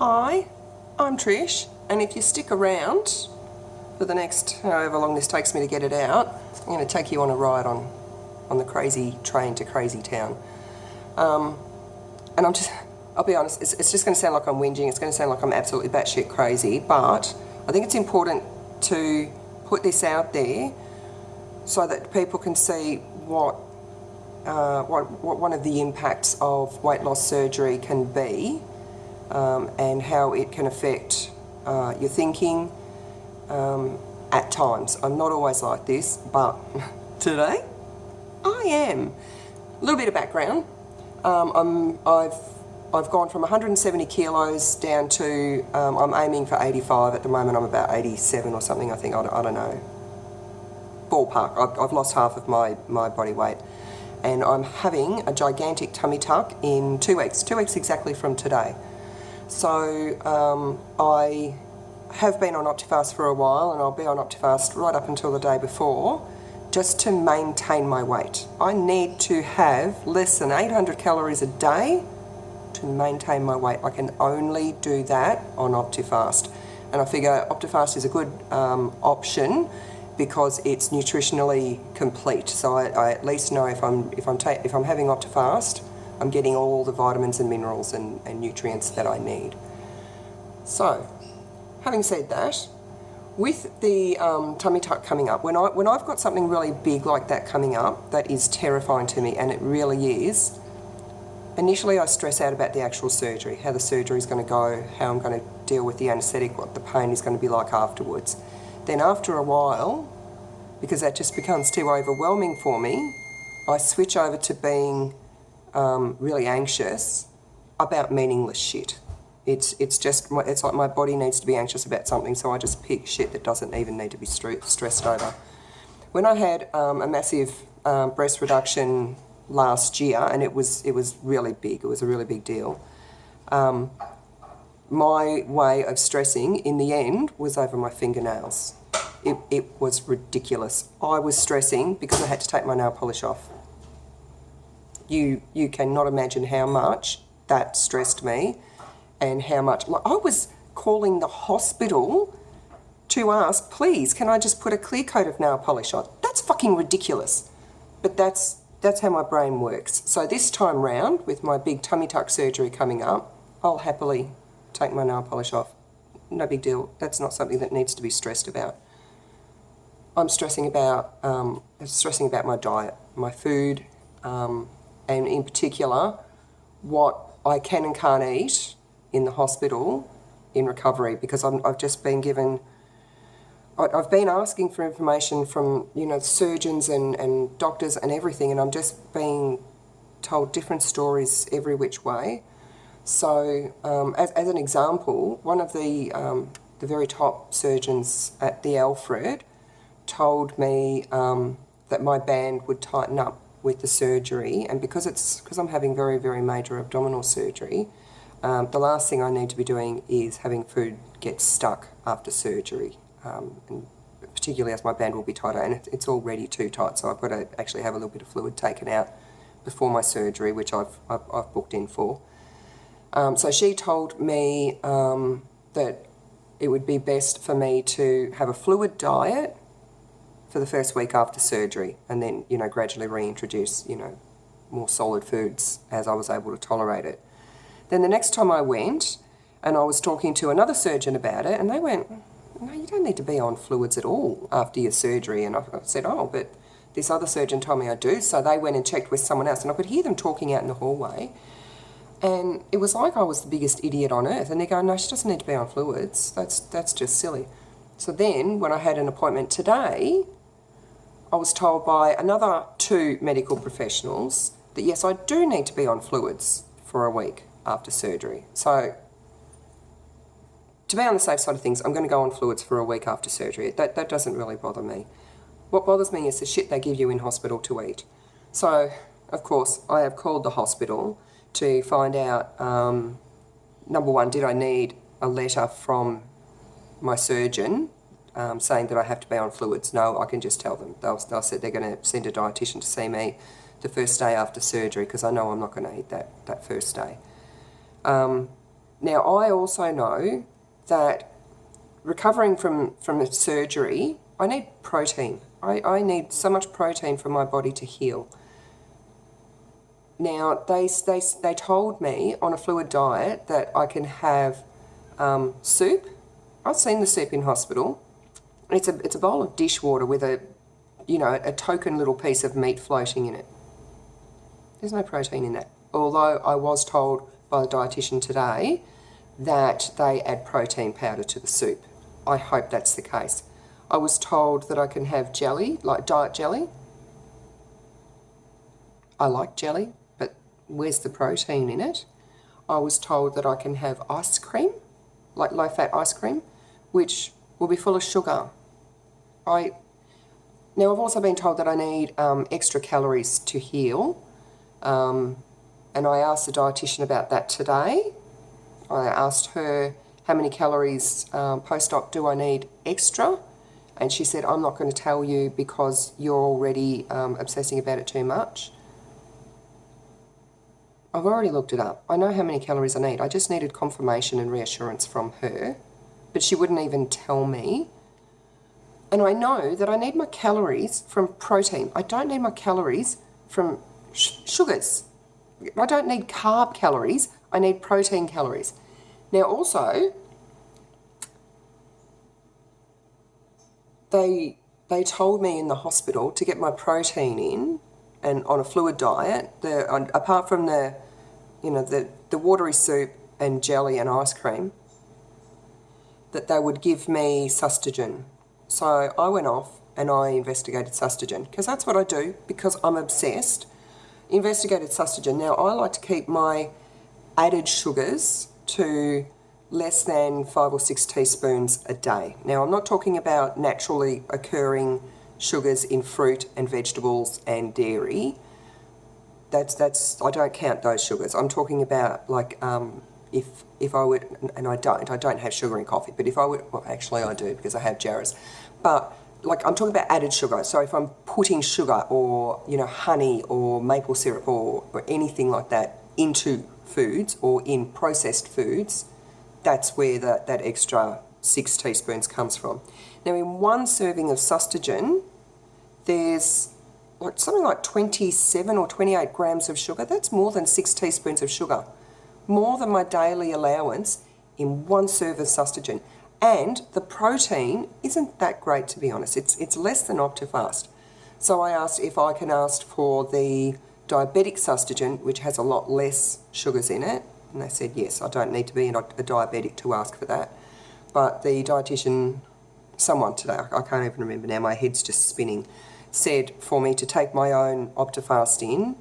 Hi, I'm Trish, and if you stick around for the next however long this takes me to get it out, I'm going to take you on a ride on the crazy train to Crazy Town. And I'll be honest, it's just going to sound like I'm whinging, it's going to sound like I'm absolutely batshit crazy, but I think it's important to put this out there so that people can see what one of the impacts of weight loss surgery can be, and how it can affect your thinking at times. I'm not always like this, but today I am. A little bit of background. I've gone from 170 kilos down to, I'm aiming for 85. At the moment I'm about 87 or something, I think, I don't know. Ballpark. I've lost half of my body weight. And I'm having a gigantic tummy tuck in 2 weeks. 2 weeks exactly from today. So I have been on Optifast for a while, and I'll be on Optifast right up until the day before, just to maintain my weight. I need to have less than 800 calories a day to maintain my weight. I can only do that on Optifast. And I figure Optifast is a good option because it's nutritionally complete. So I at least know if I'm having Optifast, I'm getting all the vitamins and minerals and nutrients that I need. So, having said that, with the tummy tuck coming up, when I've got something really big like that coming up, that is terrifying to me, and it really is. Initially I stress out about the actual surgery, how the surgery is going to go, how I'm going to deal with the anaesthetic, what the pain is going to be like afterwards. Then after a while, because that just becomes too overwhelming for me, I switch over to being really anxious about meaningless shit. It's like my body needs to be anxious about something, so I just pick shit that doesn't even need to be stressed over. When I had a massive breast reduction last year, and it was really big, it was a really big deal, my way of stressing in the end was over my fingernails. It was ridiculous. I was stressing because I had to take my nail polish off. You cannot imagine how much that stressed me, and how much, like, I was calling the hospital to ask, please, can I just put a clear coat of nail polish on? That's fucking ridiculous. But that's how my brain works. So this time round, with my big tummy tuck surgery coming up, I'll happily take my nail polish off. No big deal. That's not something that needs to be stressed about. I'm stressing about my diet, my food, and in particular, what I can and can't eat in the hospital in recovery, because I've just been given, I've been asking for information from, surgeons and doctors and everything, and I'm just being told different stories every which way. So as an example, one of the very top surgeons at the Alfred told me that my band would tighten up with the surgery, and because I'm having very, very major abdominal surgery, the last thing I need to be doing is having food get stuck after surgery, and particularly as my band will be tighter, and it's already too tight, so I've got to actually have a little bit of fluid taken out before my surgery, which I've booked in for. So she told me that it would be best for me to have a fluid diet for the first week after surgery, and then, gradually reintroduce, more solid foods as I was able to tolerate it. Then the next time I went, and I was talking to another surgeon about it, and they went, no, you don't need to be on fluids at all after your surgery. And I said, oh, but this other surgeon told me I do. So they went and checked with someone else, and I could hear them talking out in the hallway. And it was like I was the biggest idiot on earth. And they go, no, she doesn't need to be on fluids. That's just silly. So then when I had an appointment today, I was told by another 2 medical professionals that yes, I do need to be on fluids for a week after surgery. So to be on the safe side of things, I'm going to go on fluids for a week after surgery. That doesn't really bother me. What bothers me is the shit they give you in hospital to eat. So, of course, I have called the hospital to find out, number one, did I need a letter from my surgeon saying that I have to be on fluids? No, I can just tell them. They'll say they're going to send a dietitian to see me the first day after surgery, because I know I'm not going to eat that first day. Now, I also know that recovering from a surgery, I need protein. I need so much protein for my body to heal. Now, they told me on a fluid diet that I can have soup. I've seen the soup in hospital. It's a bowl of dishwater with a token little piece of meat floating in it. There's no protein in that. Although I was told by the dietitian today that they add protein powder to the soup. I hope that's the case. I was told that I can have jelly, like diet jelly. I like jelly, but where's the protein in it? I was told that I can have ice cream, like low-fat ice cream, which will be full of sugar. Now, I've also been told that I need extra calories to heal, and I asked the dietitian about that today. I asked her how many calories post-op do I need extra, and she said, I'm not going to tell you because you're already obsessing about it too much. I've already looked it up. I know how many calories I need. I just needed confirmation and reassurance from her, but she wouldn't even tell me. And I know that I need my calories from protein. I don't need my calories from sugars. I don't need carb calories. I need protein calories. Now also, they told me in the hospital to get my protein in and on a fluid diet, apart from the watery soup and jelly and ice cream, that they would give me Sustagen. So I went off and I investigated Sustagen, because that's what I do, because I'm obsessed. Investigated Sustagen. Now, I like to keep my added sugars to less than 5 or 6 teaspoons a day. Now, I'm not talking about naturally occurring sugars in fruit and vegetables and dairy. That's I don't count those sugars. I'm talking about like if I would, and I don't have sugar in coffee, but if I would, well, actually I do because I have Jarrah's, but like I'm talking about added sugar. So if I'm putting sugar or honey or maple syrup or anything like that into foods or in processed foods, that's where that extra 6 teaspoons comes from. Now, in one serving of Sustagen, there's something like 27 or 28 grams of sugar. That's more than 6 teaspoons of sugar. More than my daily allowance in one serve of Sustagen. And the protein isn't that great, to be honest. It's less than Optifast. So I asked if I can ask for the diabetic Sustagen, which has a lot less sugars in it. And they said, yes, I don't need to be a diabetic to ask for that. But the dietitian, someone today, I can't even remember now, my head's just spinning, said for me to take my own Optifast in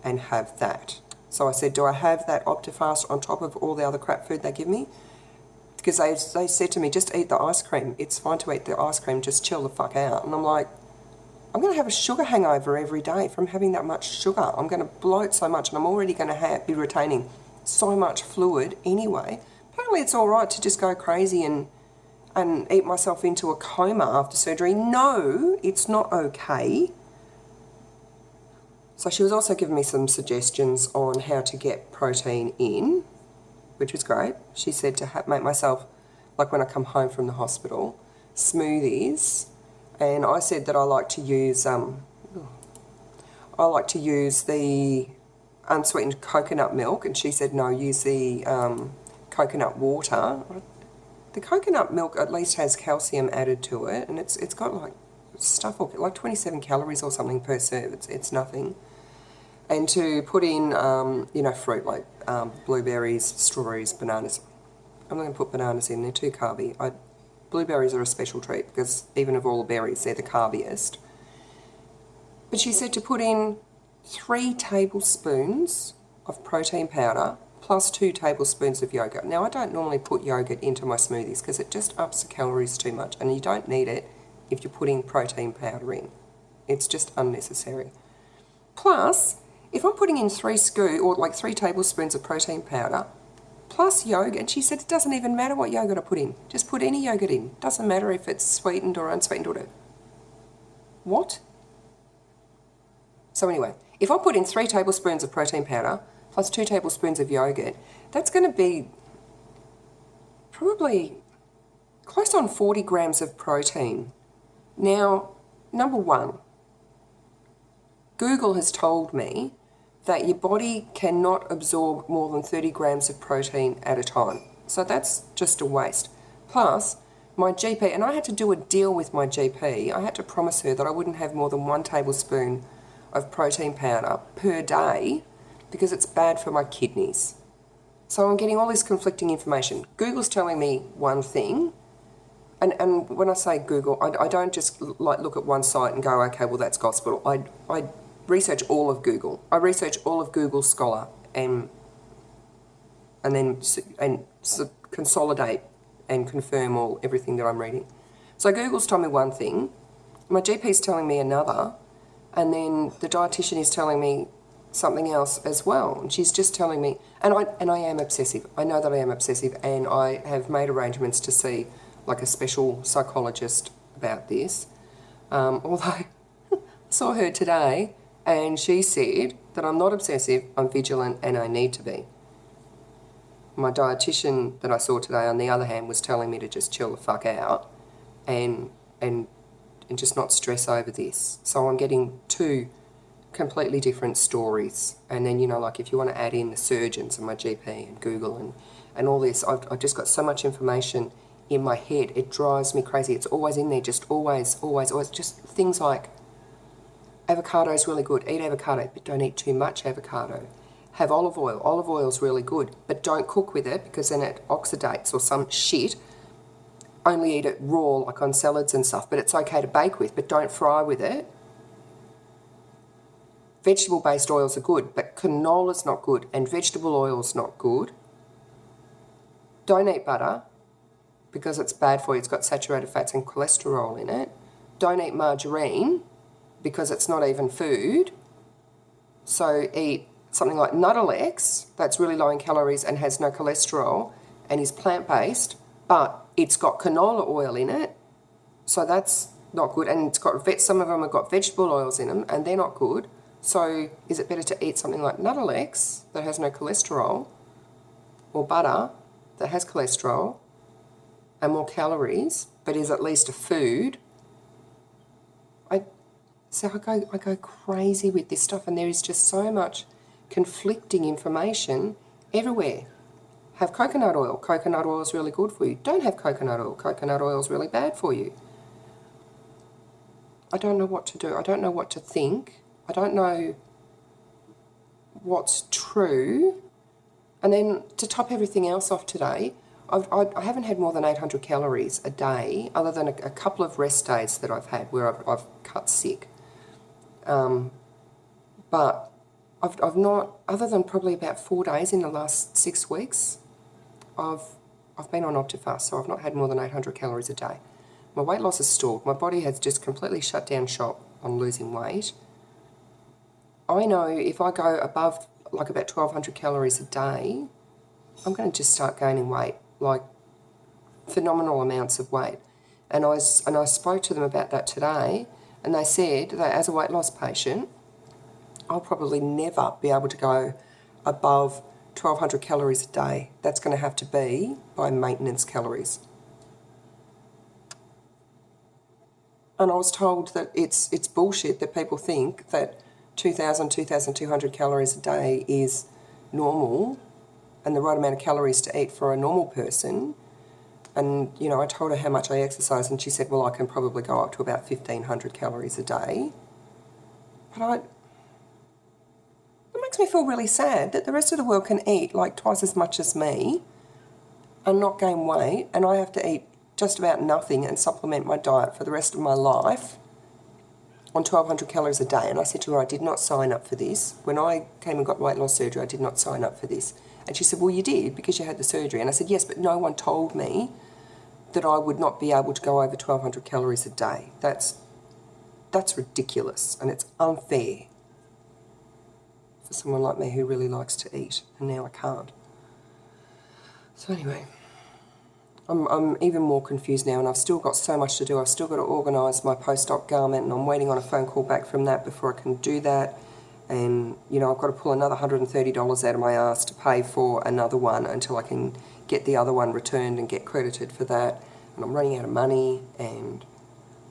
and have that. So I said, do I have that Optifast on top of all the other crap food they give me? Because they said to me, just eat the ice cream. It's fine to eat the ice cream, just chill the fuck out. And I'm like, I'm going to have a sugar hangover every day from having that much sugar. I'm going to bloat so much and I'm already going to be retaining so much fluid anyway. Apparently it's all right to just go crazy and eat myself into a coma after surgery. No, it's not okay. So she was also giving me some suggestions on how to get protein in, which was great. She said to make myself, like when I come home from the hospital, smoothies. And I said that I like to use the unsweetened coconut milk, and she said no, use the coconut water. The coconut milk at least has calcium added to it, and it's got like stuff like 27 calories or something per serve. It's nothing. And to put in fruit like blueberries, strawberries, bananas. I'm not going to put bananas in; they're too carby. Blueberries are a special treat because even of all the berries, they're the carbiest. But she said to put in 3 tablespoons of protein powder plus 2 tablespoons of yogurt. Now, I don't normally put yogurt into my smoothies because it just ups the calories too much, and you don't need it if you're putting protein powder in. It's just unnecessary. Plus, if I'm putting in 3 tablespoons of protein powder plus yogurt, and she said it doesn't even matter what yogurt I put in. Just put any yogurt in. Doesn't matter if it's sweetened or unsweetened or whatever. What? So anyway, if I put in 3 tablespoons of protein powder plus 2 tablespoons of yogurt, that's going to be probably close on 40 grams of protein. Now, number one, Google has told me that your body cannot absorb more than 30 grams of protein at a time. So that's just a waste. Plus, my GP, and I had to do a deal with my GP, I had to promise her that I wouldn't have more than 1 tablespoon of protein powder per day because it's bad for my kidneys. So I'm getting all this conflicting information. Google's telling me one thing, and when I say Google, I don't just like look at one site and go, okay, well that's gospel. I research all of Google. I research all of Google Scholar and then consolidate and confirm everything that I'm reading. So Google's told me one thing, my GP's telling me another, and then the dietitian is telling me something else as well. And she's just telling me, and I am obsessive. I know that I am obsessive, and I have made arrangements to see like a special psychologist about this. Although I saw her today, and she said that I'm not obsessive, I'm vigilant, and I need to be. My dietitian that I saw today, on the other hand, was telling me to just chill the fuck out and just not stress over this. So I'm getting 2 completely different stories. And then, you know, like if you want to add in the surgeons and my GP and Google and all this, I've just got so much information in my head. It drives me crazy. It's always in there, just always. Just things like avocado is really good. Eat avocado, but don't eat too much avocado. Have olive oil. Olive oil is really good, but don't cook with it because then it oxidates or some shit. Only eat it raw, like on salads and stuff, but it's okay to bake with, but don't fry with it. Vegetable-based oils are good, but canola's not good, and vegetable oil's not good. Don't eat butter because it's bad for you. It's got saturated fats and cholesterol in it. Don't eat margarine because it's not even food. So eat something like Nuttalex, that's really low in calories and has no cholesterol and is plant-based, but it's got canola oil in it, so that's not good. And it's got some of them have got vegetable oils in them, and they're not good. So is it better to eat something like Nuttalex that has no cholesterol, or butter that has cholesterol and more calories, but is at least a food? So I go crazy with this stuff, and there is just so much conflicting information everywhere. Have coconut oil. Coconut oil is really good for you. Don't have coconut oil. Coconut oil is really bad for you. I don't know what to do. I don't know what to think. I don't know what's true. And then to top everything else off today, I haven't had more than 800 calories a day, other than a couple of rest days that I've had where I've cut sick. But I've not, other than probably about 4 days in the last 6 weeks, I've been on Optifast, so I've not had more than 800 calories a day. My weight loss is stalled. My body has just completely shut down shop on losing weight. I know if I go above like about 1,200 calories a day, I'm going to just start gaining weight, like phenomenal amounts of weight. And I spoke to them about that today, and they said that as a weight loss patient, I'll probably never be able to go above 1,200 calories a day. That's going to have to be by maintenance calories. And I was told that it's bullshit that people think that 2,000, 2,200 calories a day is normal and the right amount of calories to eat for a normal person. And, you know, I told her how much I exercise, and she said, well, I can probably go up to about 1,500 calories a day. But it makes me feel really sad that the rest of the world can eat like twice as much as me and not gain weight, and I have to eat just about nothing and supplement my diet for the rest of my life on 1,200 calories a day. And I said to her, I did not sign up for this. When I came and got weight loss surgery, I did not sign up for this. And she said, well, you did because you had the surgery. And I said, yes, but no one told me that I would not be able to go over 1,200 calories a day. That's ridiculous, and it's unfair for someone like me who really likes to eat, and now I can't. So anyway, I'm even more confused now, and I've still got so much to do. I've still got to organise my post-op garment, and I'm waiting on a phone call back from that before I can do that. And, you know, I've got to pull another $130 out of my ass to pay for another one until I can get the other one returned and get credited for that. And I'm running out of money, and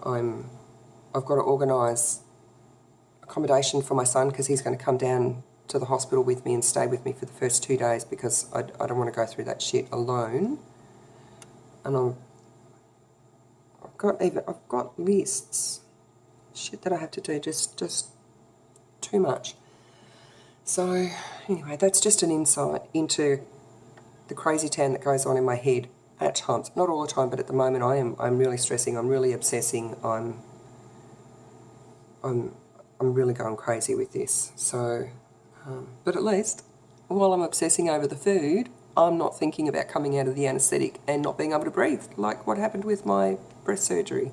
I've got to organise accommodation for my son because he's going to come down to the hospital with me and stay with me for the first 2 days because I don't want to go through that shit alone. And I've got lists, shit that I have to do, just too much. So anyway, that's just an insight into the crazy town that goes on in my head at times. Not all the time, but at the moment I'm really stressing, I'm really obsessing, I'm really going crazy with this. So, but at least while I'm obsessing over the food, I'm not thinking about coming out of the anaesthetic and not being able to breathe, like what happened with my breast surgery.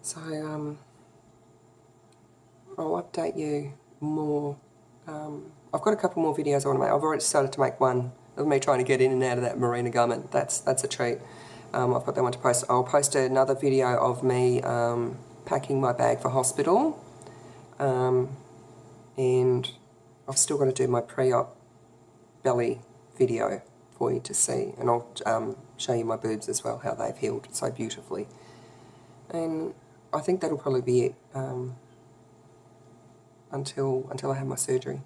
So I'll update you more. I've got a couple more videos I want to make. I've already started to make one of me trying to get in and out of that Marina Garment. That's a treat. I've got that one to post. I'll post another video of me packing my bag for hospital. And I've still got to do my pre-op belly video for you to see. And I'll show you my boobs as well, how they've healed so beautifully. And I think that'll probably be it until I have my surgery.